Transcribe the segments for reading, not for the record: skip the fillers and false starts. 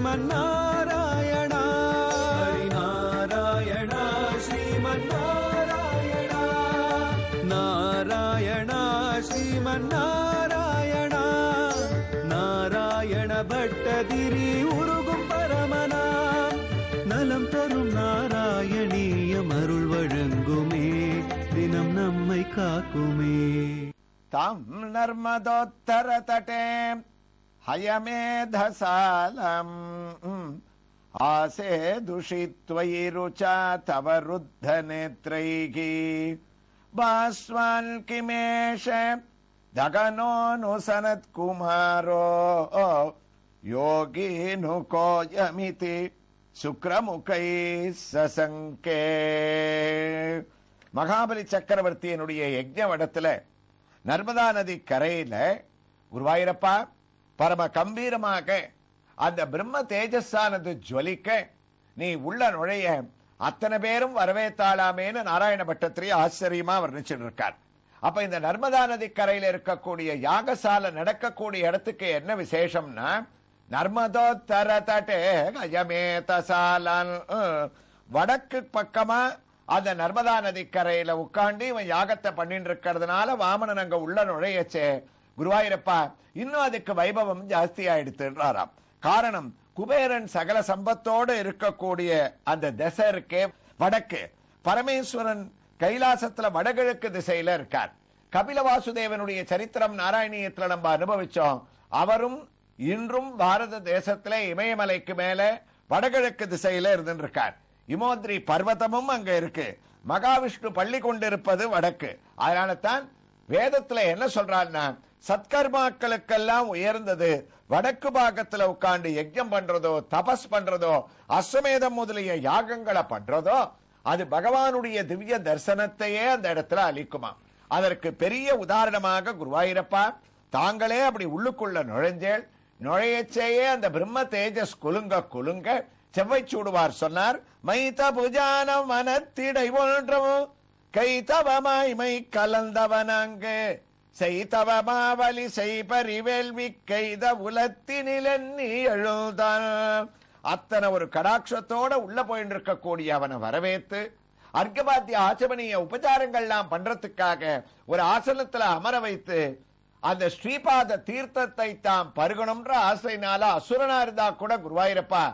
ஸ்ரீமன்னாராயணா ஹரிநாராயணா ஸ்ரீமன்னாராயணா நாராயணா ஸ்ரீமன்னாராயணா நாராயண பட்டதிரி உருகும் பரமனாம் நலம் தரும் நாராயணீயம் அருள் வழங்குமே தினம் நம்மை காக்குமே. தம் நர்மதோத்தர தட்டே ஹயமேதசாலம் ஆசே துஷித்வயி ருச்சா தவ ருத்த நேத்ரைகி பாஸ்வான் கிமேஷ தகனோனு சனத் குமாரோ யோகினு கோயமிதி சுக்ரமுகை சசங்கே. மகாபலி சக்கரவர்த்தியினுடைய யஜ்ஞவடத்துல நர்மதா நதி கரையில குருவாயூரப்பா பரம கம்பீரமாக அந்த பிரம்ம தேஜஸானது ஜொலிக்க நீ உள்ள நுழைய அத்தனை பேரும் வரவேத்தாளாமேன்னு நாராயண பட்டத்திரி ஆச்சரியமா வர்ணிச்சுட்டு இருக்கார். அப்ப இந்த நர்மதா நதி கரையில இருக்கக்கூடிய யாகசாலை நடக்கக்கூடிய இடத்துக்கு என்ன விசேஷம்னா நர்மதோத்தர தட்டே கஜமேதசாலன் வடக்கு பக்கமா அந்த நர்மதா நதி கரையில உட்காந்து இவன் யாகத்தை பண்ணிட்டு இருக்கிறதுனால வாமனன் அங்க உள்ள நுழையச்சே குருவாயூரப்பா இன்னும் அதுக்கு வைபவம் ஜாஸ்தி ஆயிடுத்துன்றாராம். காரணம் குபேரன் சகல சம்பத்தோடு இருக்கக்கூடிய அந்த திசை இருக்கே வடக்கு, பரமேஸ்வரன் கைலாசத்துல வடகிழக்கு திசையில இருக்கார். கபில வாசுதேவனுடைய சரித்திரம் நாராயணியத்துல நம்ம அனுபவிச்சோம். அவரும் இன்றும் பாரத தேசத்திலே இமயமலைக்கு மேல வடகிழக்கு திசையில இருந்திருக்கார். இமோத்ரி பர்வதமும் அங்க இருக்கு. மகாவிஷ்ணு பள்ளி கொண்டிருப்பது வடக்கு. அதனால தான் வேதத்துல என்ன சொல்றாருன்னா சத்கர்மாக்களுக்கெல்லாம் உயர்ந்தது வடக்கு பாகத்துல உட்கார்ந்து யஜ்ஞம் பண்றதோ தபஸ் பண்றதோ அஸ்வமேதம் முதலிய யாகங்களை பண்றதோ அது பகவானுடைய திவ்ய தரிசனத்தையே அந்த இடத்துல அளிக்குமா. அதற்கு பெரிய உதாரணமாக குருவாயூரப்பா தாங்களே அப்படி உள்ளுக்குள்ள நுழையச்சேயே அந்த பிரம்ம தேஜஸ் குலுங்க குலுங்க செவ்வை சூடுவார் சொன்னார். மைத புஜானம் மனத்திடை ஒன்றும் கைத்தவமாய் மை கலந்தவனாங்கு செய்தவமாவலி செய்பறிவேள்வி கைத உலத்தினிலெண்ணி எழுதான். அத்தனை ஒரு கடாட்சத்தோட உள்ள போயிட்டு இருக்கக்கூடிய அவனை வரவேத்து அர்க்கபாத்திய ஆச்சமனிய உபச்சாரங்கள்லாம் பண்றதுக்காக ஒரு ஆசனத்துல அமர வைத்து அந்த ஸ்ரீபாத தீர்த்தத்தை தாம் பருகணும்ன்ற ஆசைனால அசுரனா இருந்தா கூட குருவாயூரப்பா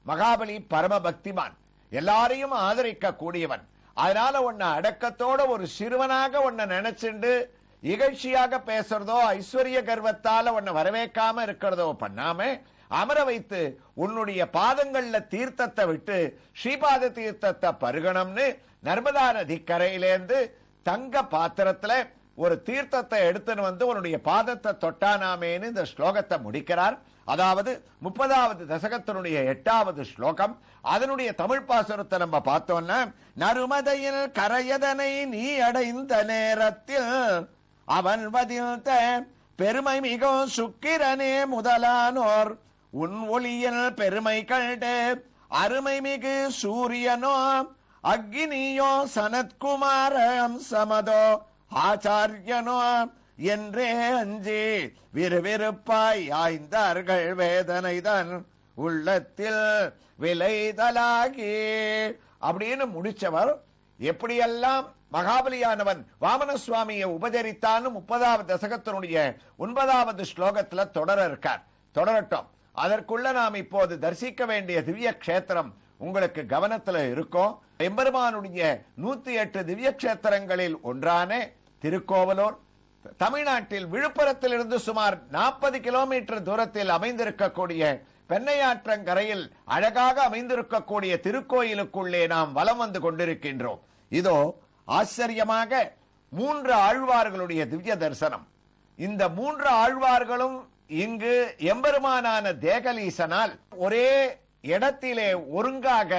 மகாபலி பரம பக்திமான், எல்லாரையும் ஆதரிக்க கூடியவன். அதனால உன்னை அடக்கத்தோட ஒரு சிறுவனாக உன்னை நினைச்சுண்டு இகழ்ச்சியாக பேசுறதோ ஐஸ்வர்ய கர்வத்தால உன்னை வரவேற்காம இருக்கிறதோ பண்ணாம அமர வைத்து உன்னுடைய பாதங்கள்ல தீர்த்தத்தை விட்டு ஸ்ரீபாத தீர்த்தத்தை பருகணும்னு நர்மதா நதி கரையிலேருந்து தங்க பாத்திரத்துல ஒரு தீர்த்தத்தை எடுத்துன்னு வந்து உன்னுடைய பாதத்தை தொட்டானாமேன்னு இந்த ஸ்லோகத்தை முடிக்கிறார். அதாவது 30வது தசகத்தினுடைய 8வது ஸ்லோகம். அதனுடைய தமிழ் பாசுரத்தை நம்ம பார்த்தோம்னா நருமதையில் கரையதனை நீ அடைந்த நேரத்தில் அவன் வதித்த பெருமை மிகவும் சுக்கிரனே முதலானோர் உன் ஒளியில் பெருமை கண்டு அருமை மிகு சூரியனோ அக்னியோ சனத்குமாரம் சமதோ ஆச்சாரியனோ என்றே அஞ்சி விறுவிறுப்பாய் ஆய்ந்தார்கள் வேதனைதான் உள்ளத்தில் விளைதலாகி அப்படின்னு முடிச்சவர். எப்படியெல்லாம் மகாபலியானவன் வாமன சுவாமியை உபசரித்தான்னு 30வது தசகத்தினுடைய 9வது ஸ்லோகத்துல தொடர இருக்கார். தொடரட்டும். அதற்குள்ள நாம் இப்போது தரிசிக்க வேண்டிய திவ்ய கஷேத்திரம் உங்களுக்கு கவனத்துல இருக்கும். எம்பெருமானுடைய 108 திவ்ய கஷேத்திரங்களில் ஒன்றான திருக்கோவலூர் தமிழ்நாட்டில் விழுப்புரத்திலிருந்து சுமார் 40 கிலோமீட்டர் தூரத்தில் அமைந்திருக்கக்கூடிய பெண்ணையாற்றங்கரையில் அழகாக அமைந்திருக்கக்கூடிய திருக்கோயிலுக்குள்ளே நாம் வலம் வந்து கொண்டிருக்கின்றோம். இதோ ஆச்சரியமாக 3 ஆழ்வார்களுடைய திவ்ய தரிசனம். இந்த 3 ஆழ்வார்களும் இங்கு எம்பெருமானான தேகலீசனால் ஒரே இடத்திலே ஒருங்காக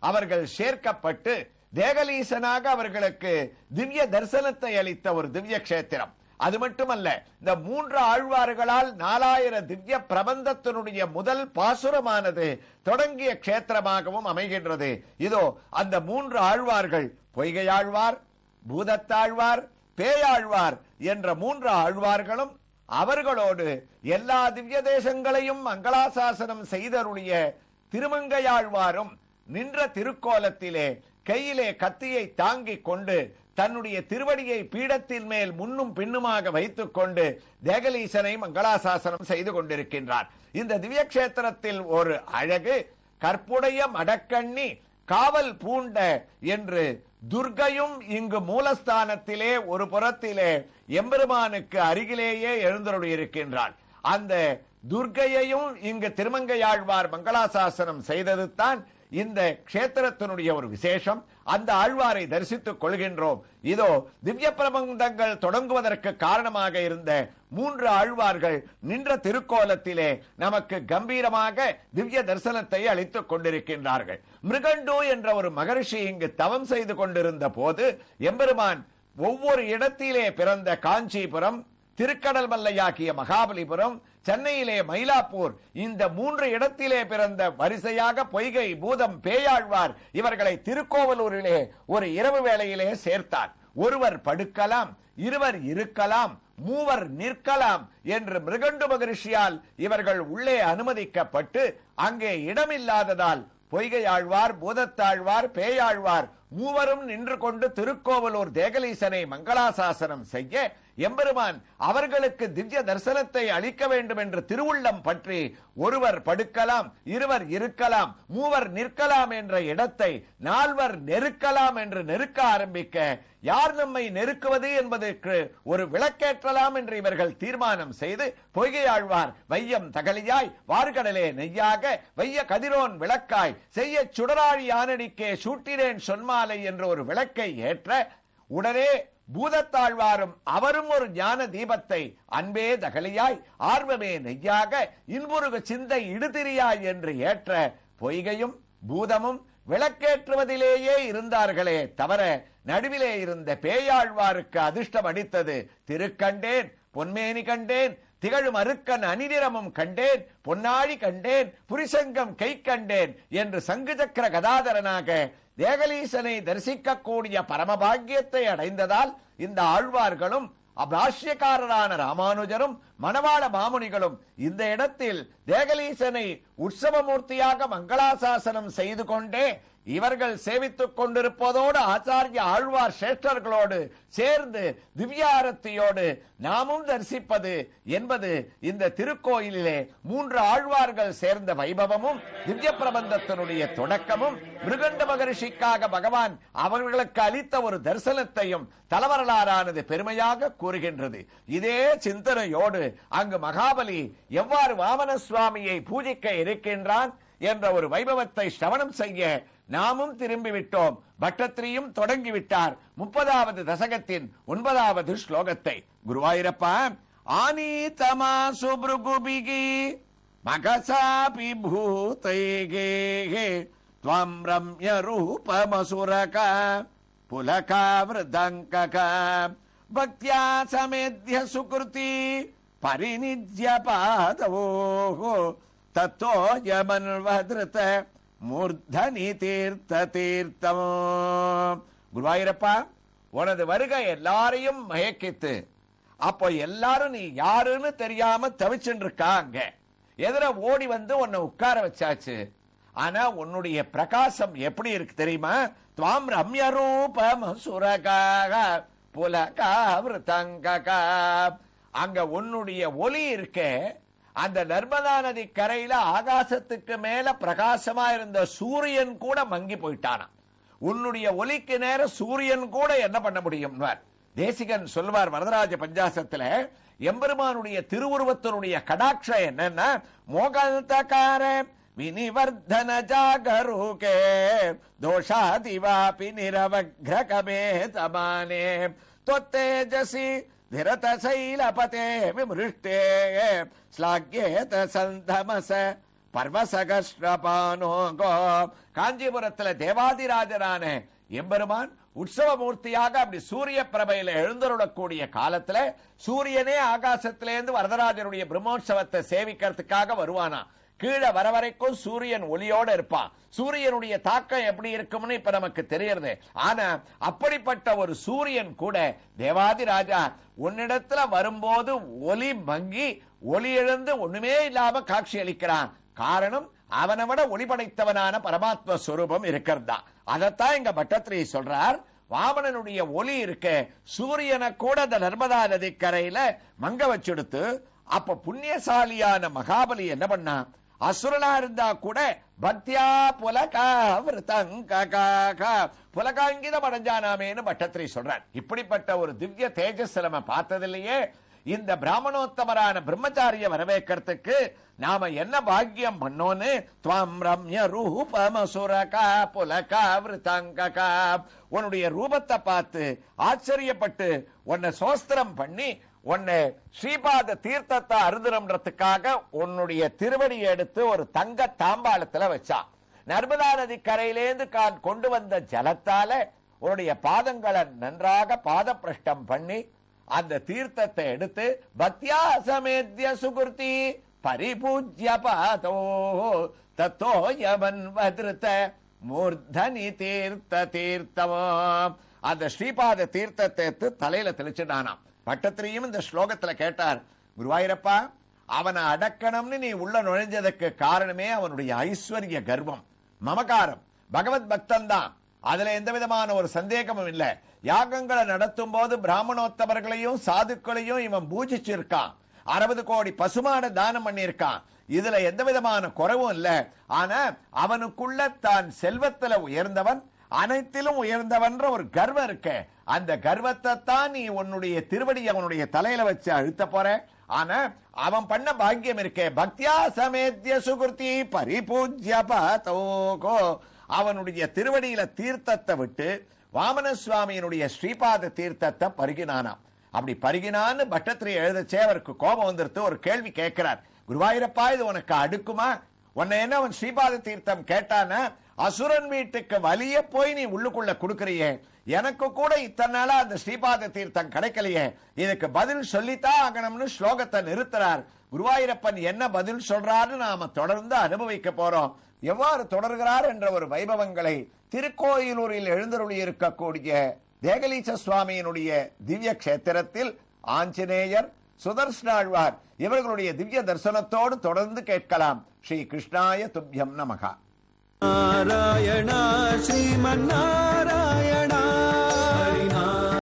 அவர்கள் சேர்க்கப்பட்டு தேகலீசனாக அவர்களுக்கு திவ்ய தரிசனத்தை அளித்த ஒரு திவ்ய கஷேத்திரம். அது மட்டுமல்ல, இந்த 3 ஆழ்வார்களால் 4000 திவ்ய பிரபந்தத்தினுடைய முதல் பாசுரமானது தொடங்கிய கஷேத்திரமாகவும் அமைகின்றது. இதோ அந்த 3 ஆழ்வார்கள் பொய்கையாழ்வார், பூதத்தாழ்வார், பேயாழ்வார் என்ற 3 ஆழ்வார்களும் அவர்களோடு எல்லா திவ்ய தேசங்களையும் மங்களாசாசனம் செய்தருடைய திருமங்கையாழ்வாரும் நின்ற திருக்கோலத்திலே கையிலே கத்தியை தாங்கிக் கொண்டு தன்னுடைய திருவடியை பீடத்தின் மேல் முன்னும் பின்னுமாக வைத்துக் கொண்டு தேகலீசனை மங்களாசாசனம் செய்து கொண்டிருக்கின்றார். இந்த திவ்ய கஷேத்திரத்தில் ஒரு அழகு, கற்புடைய மடக்கண்ணி காவல் பூண்ட என்று துர்க்கையும் இங்கு மூலஸ்தானத்திலே ஒரு புறத்திலே எம்பெருமானுக்கு அருகிலேயே எழுந்தருளியிருக்கின்றாள். அந்த துர்க்கையையும் இங்கு திருமங்கையாழ்வார் மங்களாசாசனம் செய்தது தான் இந்த கஷேத்திரத்தினுடைய ஒரு விசேஷம். அந்த ஆழ்வாரை தரிசித்துக் கொள்கின்றோம். இதோ திவ்ய பிரபந்தங்கள் தொடங்குவதற்கு காரணமாக இருந்த 3 ஆழ்வார்கள் நின்ற திருக்கோலத்திலே நமக்கு கம்பீரமாக திவ்ய தரிசனத்தை அளித்துக் கொண்டிருக்கின்றார்கள். மிருகண்டு என்ற ஒரு மகரிஷி இங்கு தவம் செய்து கொண்டிருந்த போது எம்பெருமான் ஒவ்வொரு இடத்திலே பிறந்த காஞ்சிபுரம், திருக்கடல் மல்லையாகிய மகாபலிபுரம், சென்னையிலே மயிலாப்பூர், இந்த 3 இடத்திலே பிறந்த வரிசையாக பொய்கை, பூதம், பேயாழ்வார் இவர்களை திருக்கோவலூரிலே ஒரு இரவு வேளையிலே சேர்த்தார். ஒருவர் படுக்கலாம், இருவர் இருக்கலாம், மூவர் நிற்கலாம் என்று மிருகண்டு மகரிஷியால் இவர்கள் உள்ளே அனுமதிக்கப்பட்டு அங்கே இடமில்லாததால் பொய்கையாழ்வார், பூதத்தாழ்வார், பேயாழ்வார் மூவரும் நின்று கொண்டு திருக்கோவலூர் தேகலீசனை மங்களாசாசனம் செய்ய எம்பெருமான் அவர்களுக்கு திவ்ய தரிசனத்தை அளிக்க வேண்டும் என்று திருவுள்ளம் பற்றி ஒருவர் படுக்கலாம், இருவர் இருக்கலாம், மூவர் நிற்கலாம் என்ற இடத்தை 4வர் நெருக்கலாம் என்று நெருக்க ஆரம்பிக்க, யார் நம்மை நெருக்குவது என்பதற்கு ஒரு விளக்கேற்றலாம் என்று இவர்கள் தீர்மானம் செய்து பொய்கையாழ்வார் வையம் தகலியாய் வார்கடலே நெய்யாக வைய கதிரோன் விளக்காய் செய்ய சுடராழி யானடிக்கே சூட்டினேன் சொன்மாலை என்ற ஒரு விளக்கை ஏற்ற உடனே பூதத்தாழ்வாரும் அவரும் ஒரு ஞான தீபத்தை அன்பே தகலியாய் ஆர்வமே நெய்யாக இன்புருகு சிந்தை இடுதிரியாய் என்று ஏற்ற பொய்கையும் பூதமும் விளக்கேற்றுவதிலேயே இருந்தார்களே தவிர நடுவிலே இருந்த பேயாழ்வாருக்கு அதிர்ஷ்டம் அடித்தது. திருக்கண்டேன், பொன்மேனி கண்டேன், திகழும் அருக்கன் அணிநிறமும் கண்டேன், பொன்னாழி கண்டேன், புரிசங்கம் கை கண்டேன் என்று சங்கு சக்கர கதாதரனாக தேகலீசனை தரிசிக்கக்கூடிய பரமபாகியத்தை அடைந்ததால் இந்த ஆழ்வார்களும் அபாஷ்யக்காரரான ராமானுஜரும் மணவாள மாமுனிகளும் இந்த இடத்தில் தேகலீசனை உற்சவமூர்த்தியாக மங்களாசாசனம் செய்து கொண்டே இவர்கள் சேவித்துக் கொண்டிருப்பதோடு ஆச்சாரிய ஆழ்வார் சேஷ்டர்களோடு சேர்ந்து திவ்யாரத்தியோடு நாமும் தரிசிப்பது என்பது இந்த திருக்கோயிலிலே 3 ஆழ்வார்கள் சேர்ந்த வைபவமும் திவ்ய பிரபந்தத்தினுடைய தொடக்கமும் மிருகண்ட மகரிஷிக்காக பகவான் அவர்களுக்கு அளித்த ஒரு தரிசனத்தையும் தலவரலாறானது பெருமையாக கூறுகின்றது. இதே சிந்தனையோடு அங்கு மகாபலி எவ்வாறு வாமன சுவாமியை பூஜிக்க இருக்கின்றான் என்ற ஒரு வைபவத்தை ஸ்ரவணம் செய்ய நாமும் திரும்பிவிட்டோம். பட்டத்திரியும் தொடங்கிவிட்டார் 30வது தசகத்தின் 9வது ஸ்லோகத்தை. குருவாயிரப்பா, ஆனீதமா சுப்ருகுபிகி மகசாபி பூதைகே த்வம் ரம்ய ரூபமசுரக புலகாவ்ருதங்கக பக்த்யா சமேத்ய சுக்ருதி பரிநிஜ்ய பாதவோ தத்தோயமன்வத்ருத மூர்தனி தீர்த்த தீர்த்தம். குருவாயிரப்பா, உனது வருகை எல்லாரையும் மயக்கித்து அப்போ எல்லாரும் நீ யாருன்னு தெரியாம தவிச்சுட்டு இருக்காங்க. எதிர ஓடி வந்து உன்னை உட்கார வச்சாச்சு. ஆனா உன்னுடைய பிரகாசம் எப்படி இருக்கு தெரியுமா? துவாம் ரம்ய ரூபம் சுரகாக புலகாவ்ருதங்கக. அங்க உன்னுடைய ஒளி இருக்க, அந்த நர்மதா நதி கரையில ஆகாசத்துக்கு மேல பிரகாசமா இருந்த சூரியன் கூட மங்கி போயிட்டானா. உன்னுடைய ஒளிக்கு நேர சூரியன் கூட என்ன பண்ண முடியும்? தேசிகன் சொல்வார் வரதராஜ பஞ்சாசத்துல, எம்பெருமானுடைய திருவுருவத்தினுடைய கடாட்சம் என்னன்னா, மோகந்தகார வினிவர்தன ஜாகருகே தோஷாதிவாபி நிரவக்ரகமே தமானே தொத்தேஜசி திரத சைலபதே விமிருஷ்டே ஸ்லாக்யேத சந்தமச பர்வசகஸ்ரபானோகோ. காஞ்சிபுரத்துல தேவாதிராஜரான எம்பெருமான் உற்சவமூர்த்தியாக அப்படி சூரிய பிரபையில எழுந்தருளக்கூடிய காலத்துல சூரியனே ஆகாசத்திலேருந்து வரதராஜனுடைய பிரம்மோற்சவத்தை சேவிக்கிறதுக்காக வருவானா. கீழே வர வரைக்கும் சூரியன் ஒளியோட இருப்பான். சூரியனுடைய தாக்கம் எப்படி இருக்கும்னு இப்ப நமக்கு தெரியறது. ஆனா அப்படிப்பட்ட ஒரு சூரியன் கூட தேவாதி ராஜா உன்னிடத்துல வரும்போது ஒளி மங்கி ஒளி இழந்து ஒண்ணுமே இல்லாம காட்சி அளிக்கிறான். காரணம் அவனை விட ஒளி படைத்தவனான பரமாத்ம ஸ்வரூபம் இருக்கிறதா. அதத்தான் இங்க பட்டத்திரி சொல்றார். வாமனனுடைய ஒளி இருக்க சூரியனை கூட அந்த நர்மதா நதி கரையில மங்க வச்செடுத்து, அப்ப புண்ணியசாலியான மகாபலி என்ன பண்ணா, அசுரனா இருந்தா கூட பக்தியா புலகாங்கிதம் அடைஞ்சானாமேன்னு பட்டத்திரி சொல்றார். இப்படிப்பட்ட ஒரு திவ்ய தேஜஸ் நம்ம பார்த்ததில்லையே. இந்த பிராமணோத்தமரான பிரம்மச்சாரிய வரவேற்கிறதுக்கு நாம என்ன பாக்கியம் பண்ணோன்னு, துவம் ரம்ய ரூபமசுரகா புலகா விருதங்ககா, உன்னுடைய ரூபத்தை பார்த்து ஆச்சரியப்பட்டு உன்னை சோஸ்திரம் பண்ணி உன்னை ஸ்ரீபாத தீர்த்தத்தை அருந்துறதுக்காக உன்னுடைய திருவடியை எடுத்து ஒரு தங்க தாம்பாளத்துல வச்சா. நர்மதா நதி கரையிலேந்து கொண்டு வந்த ஜலத்தால உன்னுடைய பாதங்களை நன்றாக பாத பிரஷ்டம் பண்ணி அந்த தீர்த்தத்தை எடுத்து பக்தியா சமேத்ய சுகுர்த்தி பரிபூஜ்ய பாதோ தத்தோ யவன் வத்ருத மூர்தனி தீர்த்த தீர்த்தமோ, அந்த ஸ்ரீபாத தீர்த்தத்தை எடுத்து தலையில தெளிச்சுட்டானாம். பட்டத்திரியும் இந்த ஸ்லோகத்துல கேட்டார், குருவாயூரப்பா அவனை அடக்கணும்னு நீ உள்ள நுழைஞ்சதுக்கு காரணமே அவனுடைய ஐஸ்வர்ய கர்வம், மமகாரம். பகவத் பக்தன் தான், அதுல எந்த விதமான ஒரு சந்தேகமும் இல்ல. யாகங்களை நடத்தும் போது பிராமணோத்தமர்களையும் சாதுக்களையும் இவன் பூஜிச்சிருக்கான். 60 கோடி பசுமான தானம் பண்ணியிருக்கான். இதுல எந்த விதமான குறைவும் இல்ல. ஆனா அவனுக்குள்ள தான் செல்வத்துல உயர்ந்தவன், அனைத்திலும் உயர்ந்தவன்ற ஒரு கர்வம் இருக்க. அந்த கர்வத்தை தான் நீ உன்னுடைய திருவடி அவனுடைய தலையில வச்சு அழுத்த போற. ஆனா அவன் பண்ண பாக்கியம் இருக்கே, பக்தியா சமேத்ய சுகுர்த்தி பரிபூஜ்ய பாதோகோ, அவனுடைய திருவடியில தீர்த்தத்தை விட்டு வாமன சுவாமியினுடைய ஸ்ரீபாத தீர்த்தத்தை பருகினானாம். அப்படி பருகினான்னு பட்டத்திரி எழுதச்சே அவருக்கு கோபம் வந்துருத்து. ஒரு கேள்வி கேட்கிறார், குருவாயூரப்பா இது உனக்கு அடுக்குமா? உன்னை என்ன அவன் ஸ்ரீபாத தீர்த்தம் கேட்டான, அசுரன் வீட்டுக்கு வலிய போய் நீ உள்ளுக்குள்ள கொடுக்கறியே, எனக்கு கூட இத்தனை நாளா அந்த ஸ்ரீபாத தீர்த்தம் கிடைக்கலையே, இதுக்கு பதில் சொல்லித்தான் ஆகணும்னு ஸ்லோகத்தை நிறுத்துறார். குருவாயூரப்பன் என்ன பதில் சொல்றாரு நாம தொடர்ந்து அனுபவிக்க போறோம். எவ்வாறு தொடர்கிறார் என்ற ஒரு வைபவங்களை திருக்கோயிலூரில் எழுந்தருளி இருக்கக்கூடிய தேகலீச சுவாமியினுடைய திவ்ய கஷேத்திரத்தில் ஆஞ்சநேயர், சுதர்சனாழ்வார் இவர்களுடைய திவ்ய தரிசனத்தோடு தொடர்ந்து கேட்கலாம். ஸ்ரீ கிருஷ்ணாய துப்யம் நமகா. நாராயணா ஸ்ரீமன் நாராயண